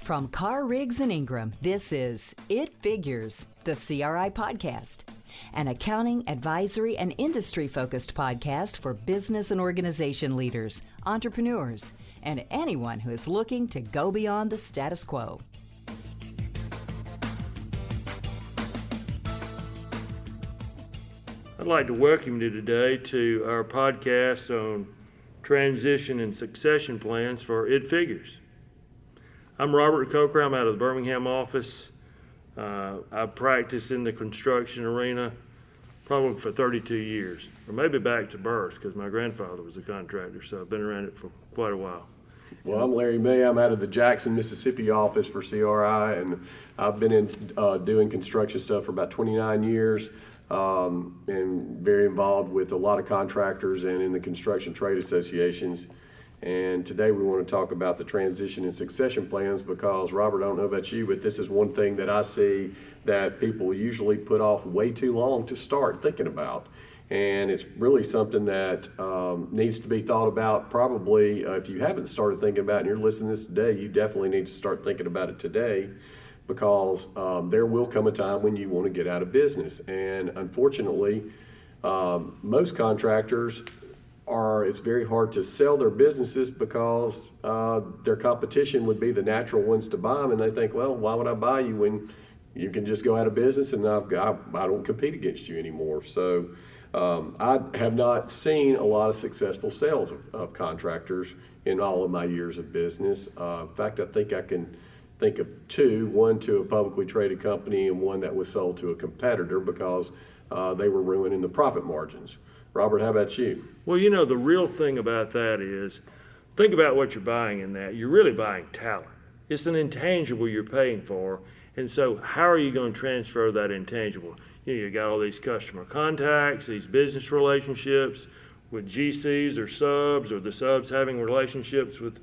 From Carr, Riggs, and Ingram, this is It Figures, the CRI podcast, an accounting, advisory, and industry-focused podcast for business and organization leaders, entrepreneurs, and anyone who is looking to go beyond the status quo. I'd like to welcome you today to our podcast on transition and succession plans for It Figures. I'm Robert Coker. I'm out of the Birmingham office. I practiced in the construction arena probably for 32 years, or maybe back to birth, because my grandfather was a contractor, so I've been around it for quite a while. Well, I'm Larry May. I'm out of the Jackson, Mississippi office for CRI, and I've been in doing construction stuff for about 29 years, and very involved with a lot of contractors and in the construction trade associations. And today we want to talk about the transition and succession plans because, Robert, I don't know about you, but this is one thing that I see that people usually put off way too long to start thinking about. And it's really something that needs to be thought about probably if you haven't started thinking about it and you're listening to this today, you definitely need to start thinking about it today because there will come a time when you want to get out of business. And unfortunately, most contractors it's very hard to sell their businesses because their competition would be the natural ones to buy them, and they think, well, why would I buy you when you can just go out of business and I don't compete against you anymore? So I have not seen a lot of successful sales of contractors in all of my years of business. In fact, I think I can think of two, one to a publicly traded company and one that was sold to a competitor because they were ruining the profit margins. Robert, how about you? Well, you know, the real thing about that is, think about what you're buying in that. You're really buying talent. It's an intangible you're paying for, and so how are you going to transfer that intangible? You got all these customer contacts, these business relationships with GCs or the subs having relationships with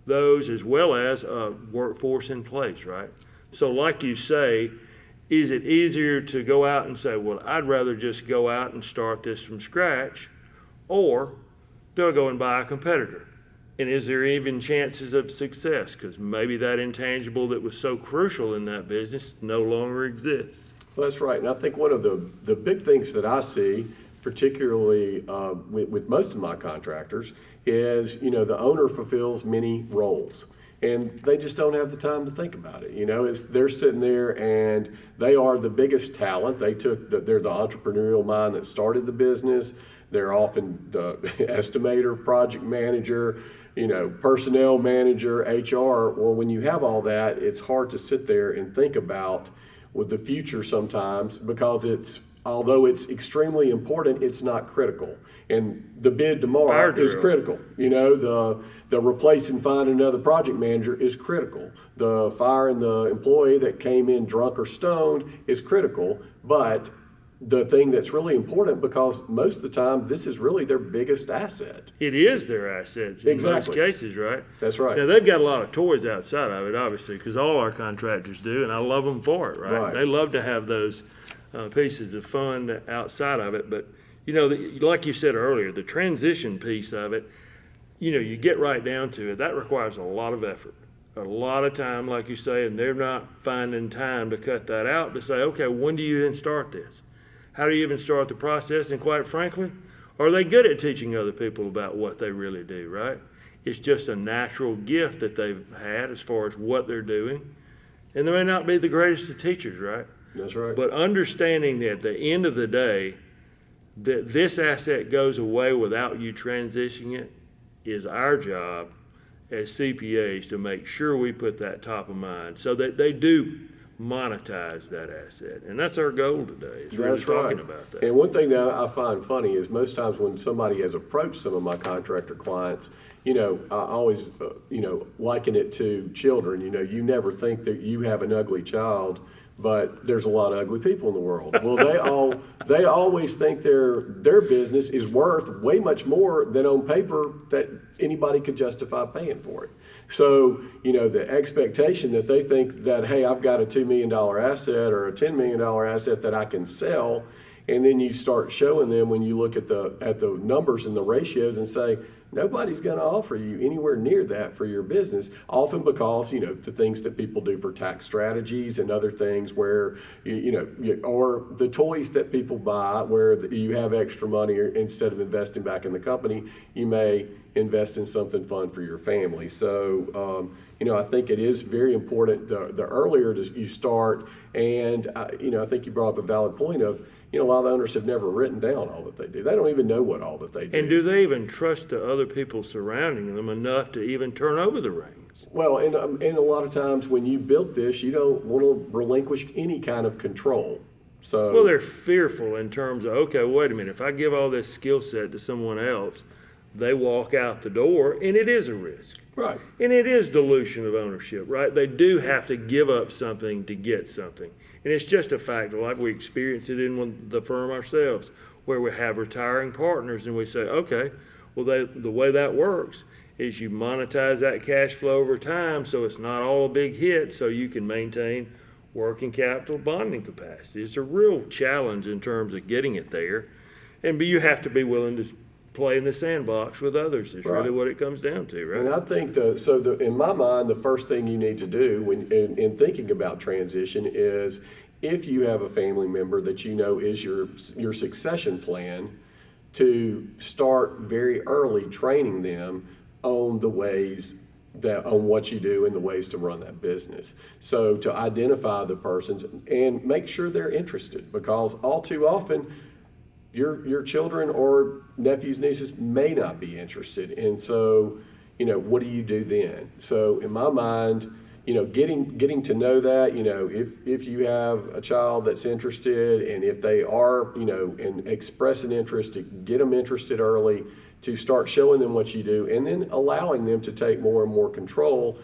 those, as well as a workforce in place, right? So like you say, is it easier to go out and say, well, I'd rather just go out and start this from scratch, or do I go and buy a competitor? And is there even chances of success? Because maybe that intangible that was so crucial in that business no longer exists. Well, that's right. And I think one of the big things that I see, particularly with most of my contractors, is, the owner fulfills many roles. And they just don't have the time to think about it. They're sitting there and they are the biggest talent. They're the entrepreneurial mind that started the business. They're often the estimator, project manager, personnel manager, HR. Well, when you have all that, it's hard to sit there and think about with the future sometimes because although it's extremely important, it's not critical. And the bid tomorrow is critical. The replace and find another project manager is critical. The firing the employee that came in drunk or stoned is critical. But the thing that's really important, because most of the time this is really their biggest asset. It is their asset in most cases, right? That's right. Now, they've got a lot of toys outside of it, obviously, because all our contractors do, and I love them for it, right? They love to have those pieces of fun outside of it. But, like you said earlier, the transition piece of it, you get right down to it. That requires a lot of effort, a lot of time, like you say, and they're not finding time to cut that out to say, okay, when do you even start this? How do you even start the process? And quite frankly, are they good at teaching other people about what they really do, right? It's just a natural gift that they've had as far as what they're doing. And they may not be the greatest of teachers, right? That's right. But understanding that at the end of the day, that this asset goes away without you transitioning it is our job as CPAs to make sure we put that top of mind so that they do monetize that asset. And that's our goal today, is really talking about that. And one thing that I find funny is most times when somebody has approached some of my contractor clients, I always, liken it to children. You never think that you have an ugly child, but there's a lot of ugly people in the world. Well, they always think their business is worth way much more than on paper that anybody could justify paying for it. So, the expectation that they think that, hey, I've got a $2 million asset or a $10 million asset that I can sell, and then you start showing them when you look at the numbers and the ratios and say, nobody's going to offer you anywhere near that for your business, often because, the things that people do for tax strategies and other things where, or the toys that people buy where you have extra money, or instead of investing back in the company, you may invest in something fun for your family. So, I think it is very important the earlier you start, and I think you brought up a valid point of, a lot of the owners have never written down all that they do. They don't even know what all that they do. And do they even trust the other people surrounding them enough to even turn over the reins? Well, and a lot of times when you built this, you don't want to relinquish any kind of control. So, well, they're fearful in terms of, okay, wait a minute, if I give all this skill set to someone else, they walk out the door, and it is a risk. Right. And it is dilution of ownership, right? They do have to give up something to get something. And it's just a fact, like we experience it in the firm ourselves, where we have retiring partners and we say, okay, well, the way that works is you monetize that cash flow over time so it's not all a big hit, so you can maintain working capital bonding capacity. It's a real challenge in terms of getting it there. But you have to be willing to play in the sandbox with others is really what it comes down to, right? And I think in my mind, the first thing you need to do when in thinking about transition is, if you have a family member that is your succession plan, to start very early training them on the ways on what you do and the ways to run that business. So to identify the persons and make sure they're interested, because all too often your children or nephews, nieces may not be interested. And so, what do you do then? So in my mind, getting to know that, if you have a child that's interested, and if they are, and express an interest, to get them interested early, to start showing them what you do, and then allowing them to take more and more control.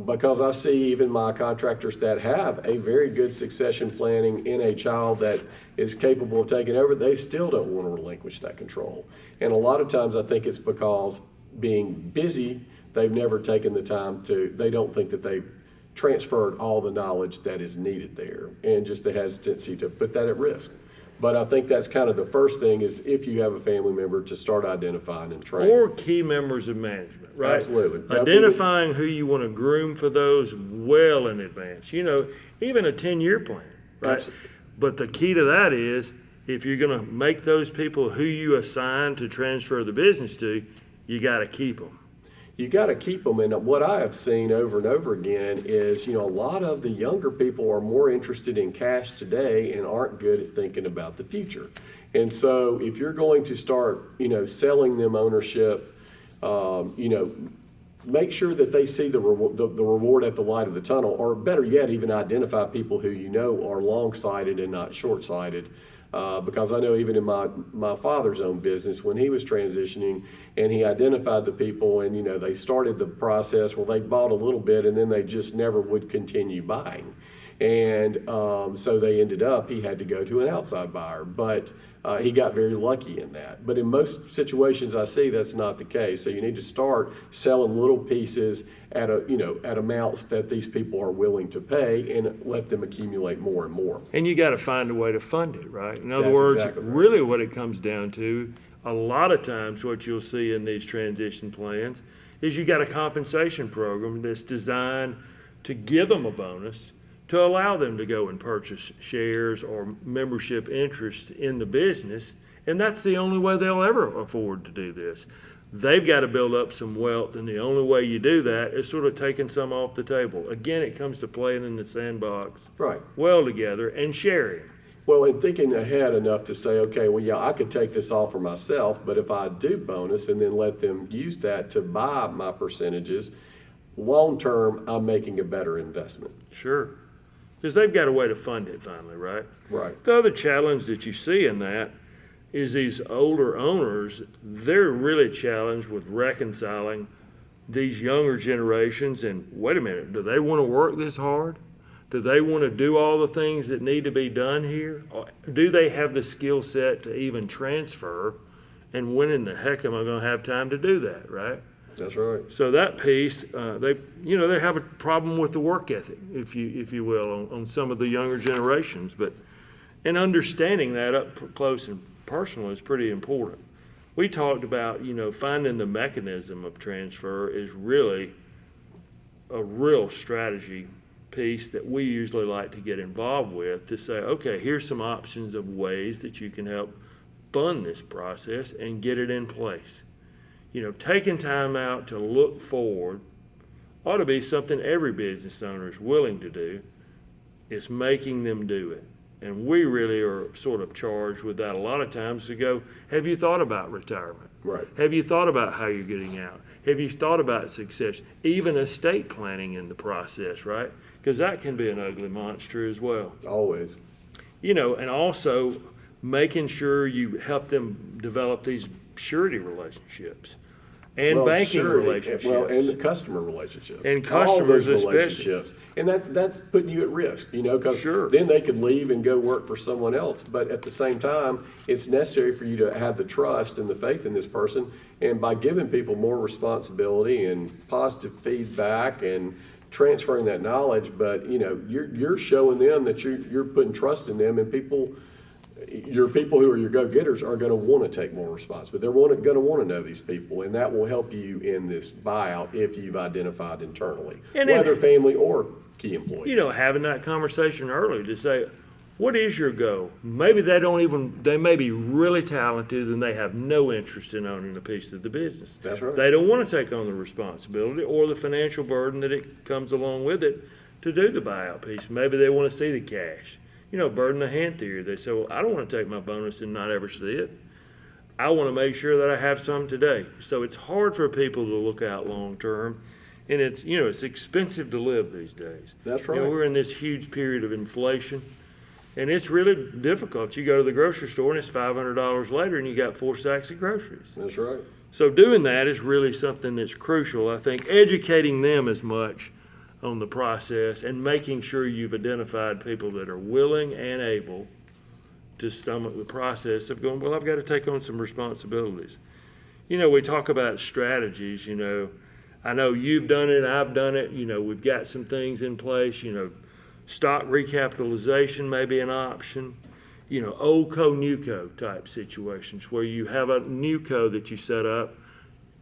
Because I see even my contractors that have a very good succession planning in a child that is capable of taking over, they still don't want to relinquish that control. And a lot of times I think it's because being busy, they've never taken the time they don't think that they've transferred all the knowledge that is needed there, and just the hesitancy to put that at risk. But I think that's kind of the first thing, is if you have a family member, to start identifying and training. Or key members of management, right? Absolutely. Identifying who you want to groom for those well in advance. Even a 10-year plan, right? Absolutely. But the key to that is, if you're going to make those people who you assign to transfer the business to, you got to keep them. You got to keep them. And what I have seen over and over again is, a lot of the younger people are more interested in cash today and aren't good at thinking about the future. And so if you're going to start, selling them ownership, make sure that they see the reward at the light of the tunnel, or better yet, even identify people who are long-sighted and not short-sighted. Because I know even in my father's own business, when he was transitioning and he identified the people, and they started the process, well, they bought a little bit and then they just never would continue buying. And so he had to go to an outside buyer, but he got very lucky in that. But in most situations I see, that's not the case. So you need to start selling little pieces at amounts that these people are willing to pay, and let them accumulate more and more. And you got to find a way to fund it, right? In other words, exactly right. Really what it comes down to, a lot of times what you'll see in these transition plans is you got a compensation program that's designed to give them a bonus, to allow them to go and purchase shares or membership interests in the business. And that's the only way they'll ever afford to do this. They've got to build up some wealth, and the only way you do that is sort of taking some off the table. Again, it comes to playing in the sandbox well together and sharing. Well, and thinking ahead enough to say, okay, well, yeah, I could take this off for myself, but if I do bonus and then let them use that to buy my percentages, long term, I'm making a better investment. Sure. Because they've got a way to fund it finally, right? Right. The other challenge that you see in that is these older owners, they're really challenged with reconciling these younger generations. And wait a minute, do they want to work this hard? Do they want to do all the things that need to be done here? Or do they have the skill set to even transfer? And when in the heck am I going to have time to do that, right? That's right. So that piece, they have a problem with the work ethic, if you will, on some of the younger generations. And understanding that up close and personal is pretty important. we talked about, finding the mechanism of transfer is really a real strategy piece that we usually like to get involved with, to say, okay, here's some options of ways that you can help fund this process and get it in place. Taking time out to look forward ought to be something every business owner is willing to do. It's making them do it. And we really are sort of charged with that a lot of times, to go, have you thought about retirement? Right. Have you thought about how you're getting out? Have you thought about success? Even estate planning in the process, right? Because that can be an ugly monster as well. Always. And also making sure you help them develop these surety relationships and banking relationships. And the customer relationships. And all customers those relationships. And that's putting you at risk, because Sure. then they could leave and go work for someone else. But at the same time, it's necessary for you to have the trust and the faith in this person. And by giving people more responsibility and positive feedback and transferring that knowledge, but you're showing them that you're putting trust in them, and your people who are your go-getters are going to want to take more responsibility. They're going to want to know these people, and that will help you in this buyout if you've identified internally, whether family or key employees. Having that conversation early to say, what is your goal? Maybe they may be really talented and they have no interest in owning a piece of the business. That's right. They don't want to take on the responsibility or the financial burden that it comes along with it to do the buyout piece. Maybe they want to see the cash. Bird in the hand theory. They say, well, I don't want to take my bonus and not ever see it. I want to make sure that I have some today. So it's hard for people to look out long term. And it's expensive to live these days. That's right. We're in this huge period of inflation. And it's really difficult. You go to the grocery store and it's $500 later and you got 4 sacks of groceries. That's right. So doing that is really something that's crucial. I think educating them as much on the process and making sure you've identified people that are willing and able to stomach the process of going, well, I've got to take on some responsibilities. We talk about strategies, I know you've done it, I've done it, we've got some things in place, stock recapitalization may be an option, old co, new co type situations where you have a new co that you set up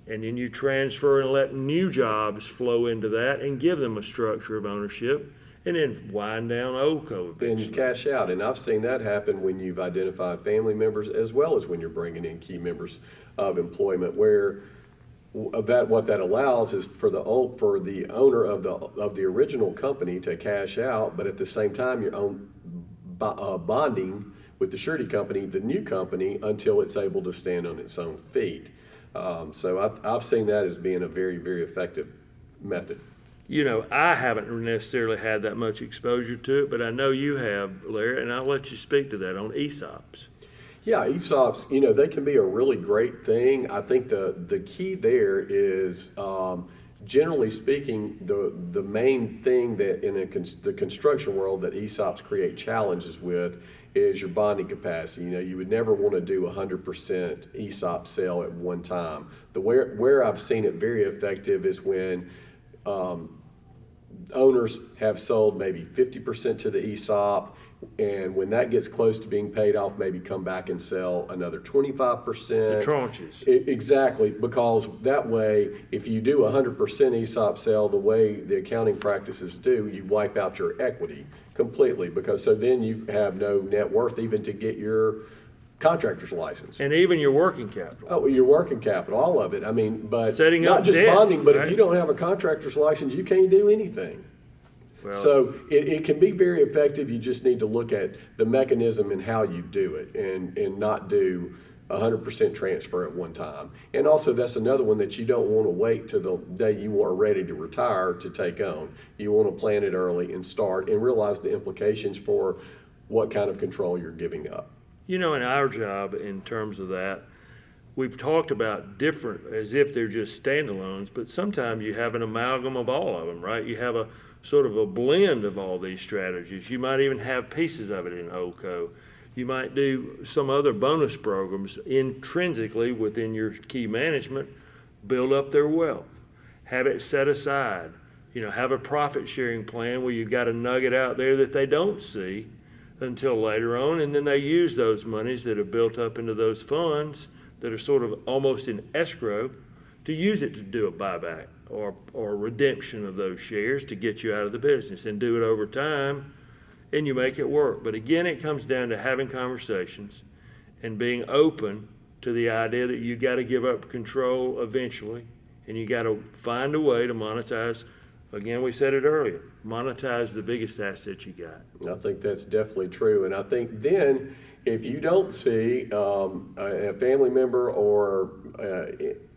and then you transfer and let new jobs flow into that and give them a structure of ownership, and then wind down old co eventually. And cash out. And I've seen that happen when you've identified family members as well as when you're bringing in key members of employment, where what that allows is for the owner of the original company to cash out, but at the same time you're bonding with the surety company, the new company, until it's able to stand on its own feet. So I've seen that as being a very, very effective method. I haven't necessarily had that much exposure to it, but I know you have, Larry, and I'll let you speak to that on ESOPs. Yeah, ESOPs, they can be a really great thing. I think the key there is, generally speaking, the main thing that in the construction world that ESOPs create challenges with is your bonding capacity. You would never want to do 100% ESOP sale at one time. Where I've seen it very effective is when owners have sold maybe 50% to the ESOP, and when that gets close to being paid off, maybe come back and sell another 25%. The tranches. Exactly, because that way, if you do 100% ESOP sale the way the accounting practices do, you wipe out your equity completely, because so then you have no net worth even to get your contractor's license. And even your working capital. Oh, your working capital, all of it. I mean, but setting not up just debt, bonding, but right? if you don't have a contractor's license, you can't do anything. Well, So it can be very effective. You just need to look at the mechanism and how you do it, and not do 100% transfer at one time. And also, that's another one that you don't want to wait till the day you are ready to retire to take on. You want to plan it early and start and realize the implications for what kind of control you're giving up. in our job, in terms of that, we've talked about different, as if they're just standalones, but sometimes you have an amalgam of all of them, right? You have a sort of a blend of all these strategies. You might even have pieces of it in OCO. You might do some other bonus programs intrinsically within your key management, build up their wealth, have it set aside, have a profit sharing plan where you've got a nugget out there that they don't see until later on, and then they use those monies that have built up into those funds that are sort of almost in escrow to use it to do a buyback or redemption of those shares to get you out of the business, and do it over time, and you make it work. But again, it comes down to having conversations and being open to the idea that you got to give up control eventually, and you got to find a way to monetize. Again, we said it earlier, monetize the biggest asset you got. I think that's definitely true. And I think then if you don't see a family member or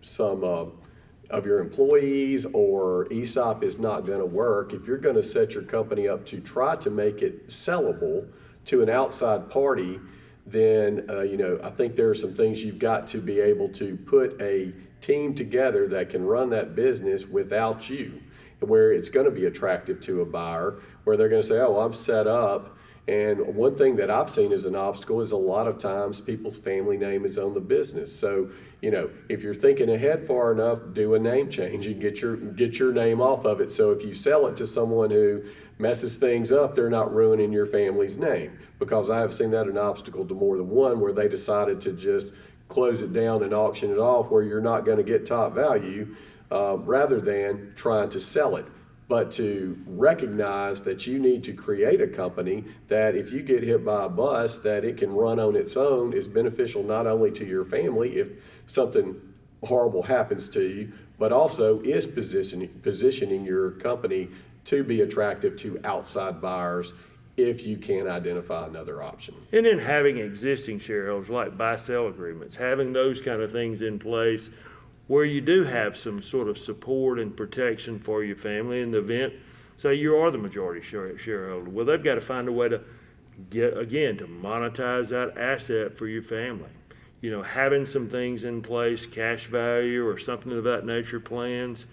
some of your employees, or ESOP is not going to work, if you're going to set your company up to try to make it sellable to an outside party, then I think there are some things you've got to be able to put a team together that can run that business without you, where it's going to be attractive to a buyer, where they're going to say, oh, I'm set up. And one thing that I've seen as an obstacle is a lot of times people's family name is on the business. So, if you're thinking ahead far enough, do a name change and get your name off of it. So if you sell it to someone who messes things up, they're not ruining your family's name. Because I have seen that an obstacle to more than one, where they decided to just close it down and auction it off, where you're not going to get top value, rather than trying to sell it. But to recognize that you need to create a company that if you get hit by a bus, that it can run on its own, is beneficial not only to your family if something horrible happens to you, but also is positioning your company to be attractive to outside buyers if you can identify another option. And then having existing shareholders like buy-sell agreements, having those kind of things in place where you do have some sort of support and protection for your family in the event, say you are the majority shareholder. Well, they've got to find a way to to monetize that asset for your family. Having some things in place, cash value or something of that nature, plans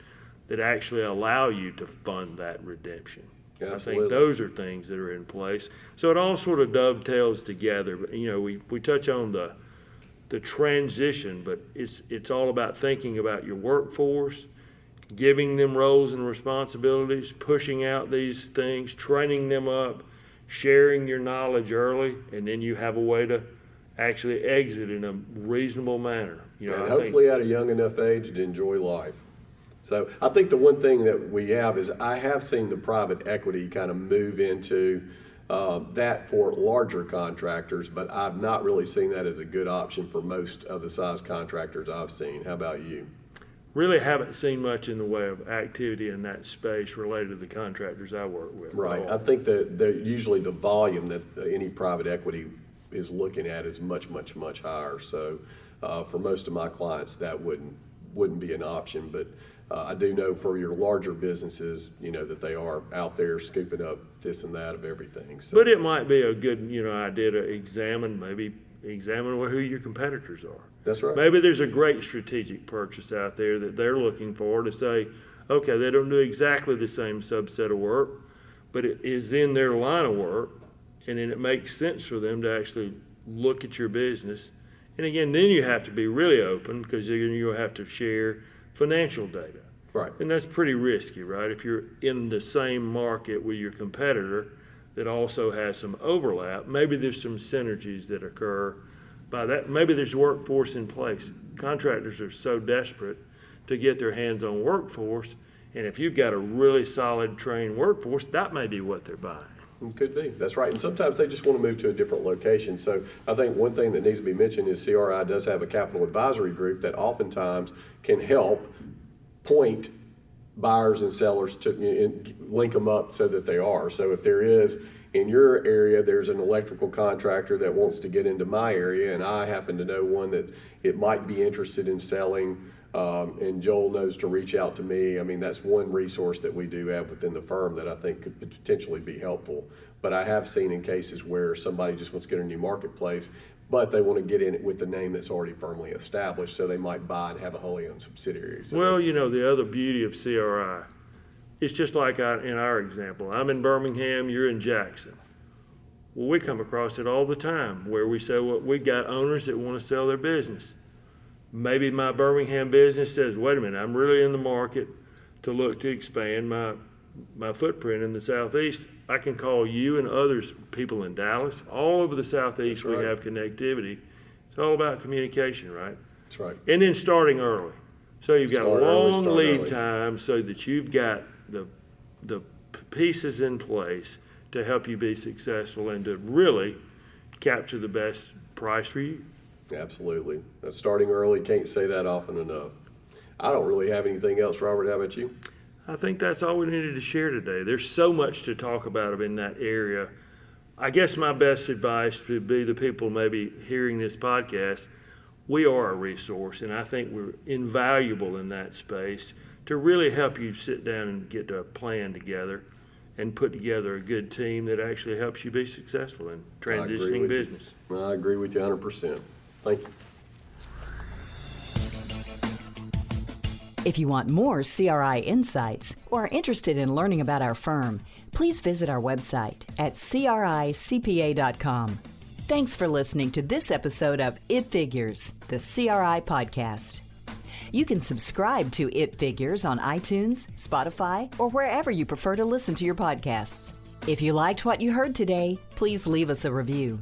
that actually allow you to fund that redemption. Absolutely. I think those are things that are in place. So it all sort of dovetails together. But, we touch on the transition, but it's all about thinking about your workforce, giving them roles and responsibilities, pushing out these things, training them up, sharing your knowledge early, and then you have a way to actually exit in a reasonable manner. And hopefully at a young enough age to enjoy life. So I think the one thing that we have is I have seen the private equity kind of move into that for larger contractors, but I've not really seen that as a good option for most of the size contractors I've seen. How about you? Really haven't seen much in the way of activity in that space related to the contractors I work with. Right. I think that usually the volume that any private equity is looking at is much, much, much higher. So for most of my clients, that wouldn't be an option. But I do know for your larger businesses, that they are out there scooping up this and that of everything. So. But it might be a good, idea to examine who your competitors are. That's right. Maybe there's a great strategic purchase out there that they're looking for to say, okay, they don't do exactly the same subset of work, but it is in their line of work, and then it makes sense for them to actually look at your business. And again, then you have to be really open, because you'll have to share financial data. Right. And that's pretty risky, right? If you're in the same market with your competitor that also has some overlap, maybe there's some synergies that occur by that. Maybe there's workforce in place. Contractors are so desperate to get their hands on workforce, and if you've got a really solid trained workforce, that may be what they're buying. It could be. That's right. And sometimes they just want to move to a different location. So I think one thing that needs to be mentioned is CRI does have a capital advisory group that oftentimes can help point buyers and sellers to link them up so that they are. So if there is, in your area, there's an electrical contractor that wants to get into my area, and I happen to know one that it might be interested in selling, and Joel knows to reach out to me. I mean, that's one resource that we do have within the firm that I think could potentially be helpful. But I have seen in cases where somebody just wants to get a new marketplace, but they want to get in it with the name that's already firmly established, so they might buy and have a wholly owned subsidiary. So well, the other beauty of CRI, it's just like in our example. I'm in Birmingham, you're in Jackson. Well, we come across it all the time where we say, well, we got owners that want to sell their business. Maybe my Birmingham business says, wait a minute, I'm really in the market to look to expand my footprint in the Southeast. I can call you and others, people in Dallas, all over the Southeast. Right. We have connectivity. It's all about communication, right? That's right. And then starting early. So you've got Start a early, long start lead early. time so that you've got the pieces in place to help you be successful and to really capture the best price for you. Absolutely. Starting early, can't say that often enough. I don't really have anything else, Robert. How about you? I think that's all we needed to share today. There's so much to talk about in that area. I guess my best advice would be the people maybe hearing this podcast, we are a resource, and I think we're invaluable in that space to really help you sit down and get a plan together and put together a good team that actually helps you be successful in transitioning business. I agree with you 100%. Thank you. If you want more CRI insights or are interested in learning about our firm, please visit our website at cricpa.com. Thanks for listening to this episode of It Figures, the CRI podcast. You can subscribe to It Figures on iTunes, Spotify, or wherever you prefer to listen to your podcasts. If you liked what you heard today, please leave us a review.